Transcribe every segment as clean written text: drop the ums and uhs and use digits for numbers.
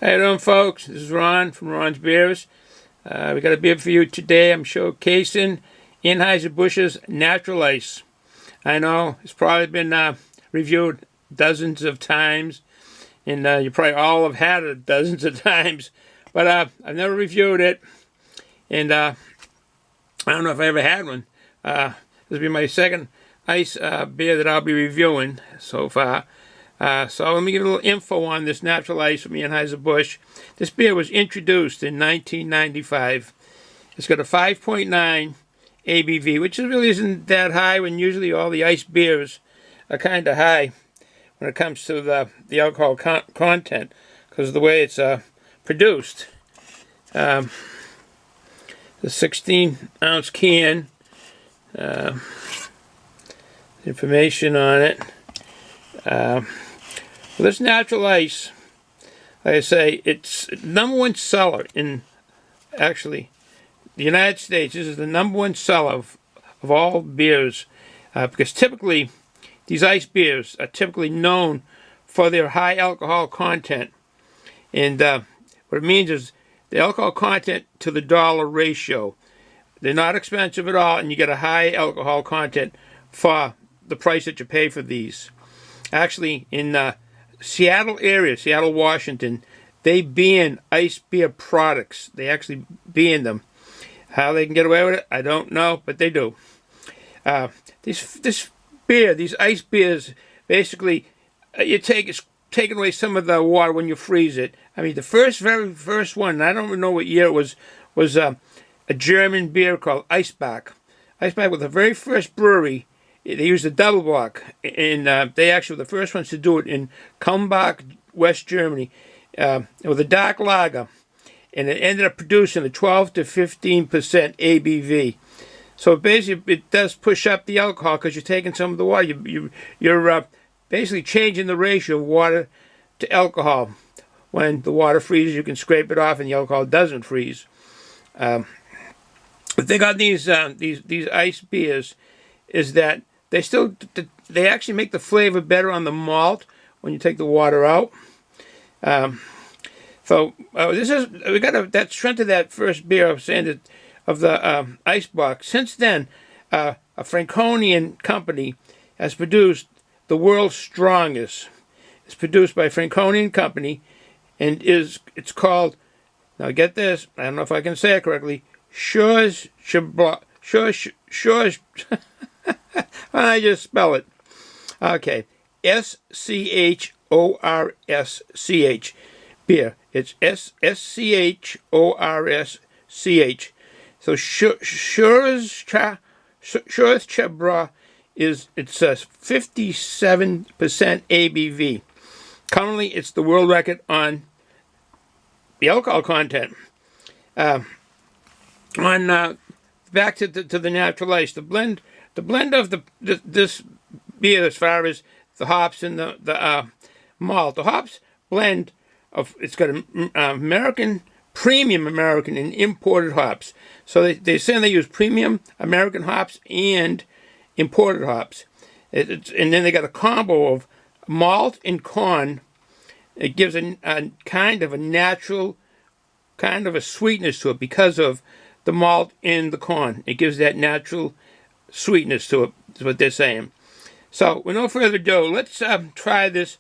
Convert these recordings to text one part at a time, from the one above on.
How you doing, folks? This is Ron from Ron's Beers. We got a beer for you today. I'm showcasing Anheuser Busch's Natural Ice. I know it's probably been reviewed dozens of times, and you probably all have had it dozens of times, but I've never reviewed it, and I don't know if I ever had one. This will be my second ice beer that I'll be reviewing so far. So let me give a little info on this Natural Ice from Anheuser Busch. This beer was introduced in 1995. It's got a 5.9 ABV, which really isn't that high when usually all the ice beers are kind of high when it comes to the alcohol content because of the way it's produced. The 16-ounce can, information on it. Well, this Natural Ice, like I say, it's #1 seller in, actually, the United States. This is the #1 seller of all beers, because typically these ice beers are typically known for their high alcohol content. And what it means is the alcohol content to the dollar ratio. They're not expensive at all, and you get a high alcohol content for the price that you pay for these. Actually, in Seattle area, Seattle, Washington, they ban ice beer products. They actually ban them. How they can get away with it, I don't know, but they do. This beer, these ice beers, basically, it's taking away some of the water when you freeze it. I mean, the very first one, I don't even know what year it was a German beer called Eisbach. Eisbach was the very first brewery. They used a double block, and they actually were the first ones to do it in Kulmbach, West Germany. It was a dark lager, and it ended up producing a 12 to 15% ABV. So basically, it does push up the alcohol because you're taking some of the water. You're basically changing the ratio of water to alcohol. When the water freezes, you can scrape it off, and the alcohol doesn't freeze. The thing on these ice beers is that they actually make the flavor better on the malt when you take the water out. This is we got that strength of that first beer of saying of the Eisbach. Since then, a Franconian company has produced the world's strongest. It's produced by a Franconian company, and it's called, now get this, I don't know if I can say it correctly, Schorsch. I just spell it. Okay. SCHORSCH. Beer. It's SCHORSCH. So Schorsch is, it says 57% ABV. Currently, it's the world record on the alcohol content. Back to the Natural Ice, the blend of this beer as far as the hops and the malt. The hops blend of, it's got premium American and imported hops. So they say they use premium American hops and imported hops. And then they got a combo of malt and corn. It gives a kind of a natural, kind of a sweetness to it because of the malt and the corn. It gives that natural sweetness to it, is what they're saying. So, with no further ado, let's try this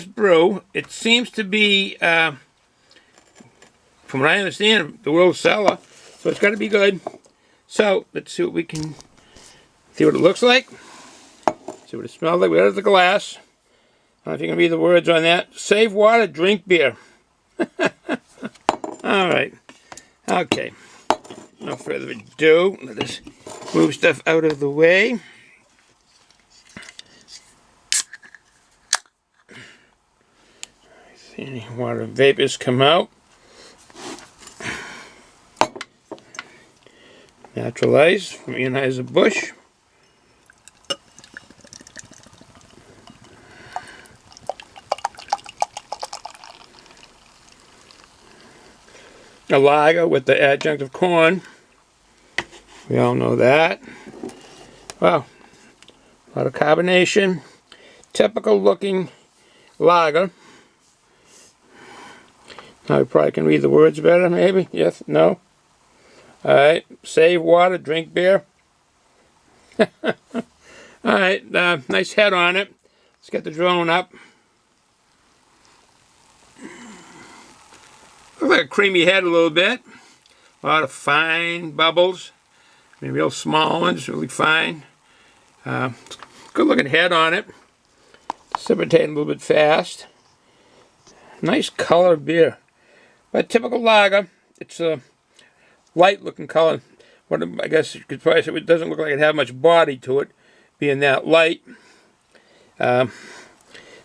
brew. It seems to be, from what I understand, the world seller, so it's got to be good. So, let's see what we can, see what it looks like, see what it smells like. We got the glass. I don't know if you can read the words on that. Save water, drink beer. All right. Okay. No further ado, let us move stuff out of the way. See any water vapors come out. Natural Ice from Anheuser Busch. A lager with the adjunct of corn. We all know that. Wow. A lot of carbonation. Typical looking lager. I probably can read the words better, maybe. Yes, no. All right. Save water, drink beer. All right. Nice head on it. Let's get the drone up. Looks like a creamy head a little bit. A lot of fine bubbles. I mean, real small ones, really fine. Good looking head on it. Precipitating a little bit fast. Nice color beer. But typical lager. It's a light looking color. What I guess you could probably say it doesn't look like it had much body to it, being that light. But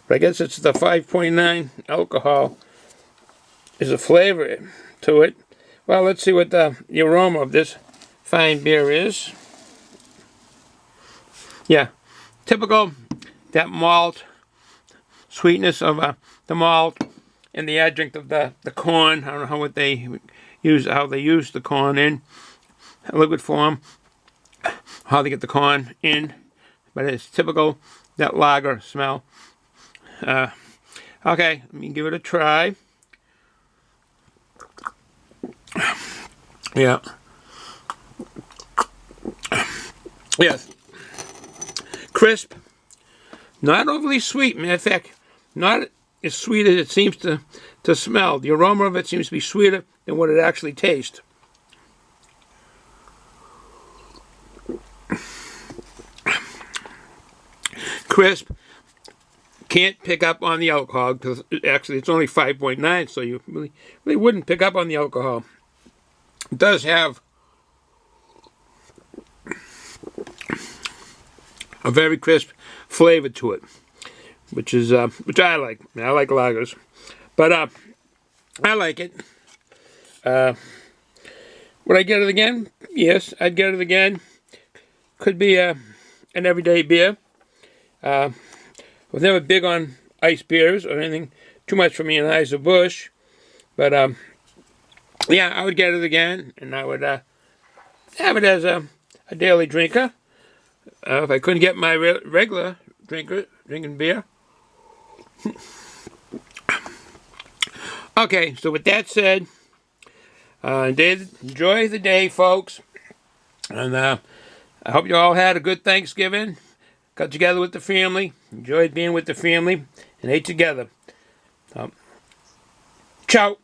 I guess it's the 5.9 alcohol is a flavor to it. Well, let's see what the aroma of this fine beer is. Yeah, typical that malt sweetness of the malt and the adjunct of the corn. I don't know how they use the corn in liquid form, how they get the corn in, but it's typical that lager smell. Okay, let me give it a try. Yeah. Yes. Crisp. Not overly sweet. Matter of fact, not as sweet as it seems to smell. The aroma of it seems to be sweeter than what it actually tastes. Crisp. Can't pick up on the alcohol because actually it's only 5.9, so you really wouldn't pick up on the alcohol. It does have a very crisp flavor to it, which I like. I like lagers, but I like it. Would I get it again? Yes, I'd get it again. Could be an everyday beer. I was never big on ice beers or anything too much for me in Anheuser Busch, but yeah, I would get it again, and I would have it as a daily drinker. If I couldn't get my regular drinking beer. Okay, so with that said, enjoy the day, folks, and I hope you all had a good Thanksgiving. Got together with the family, enjoyed being with the family, and ate together. Ciao.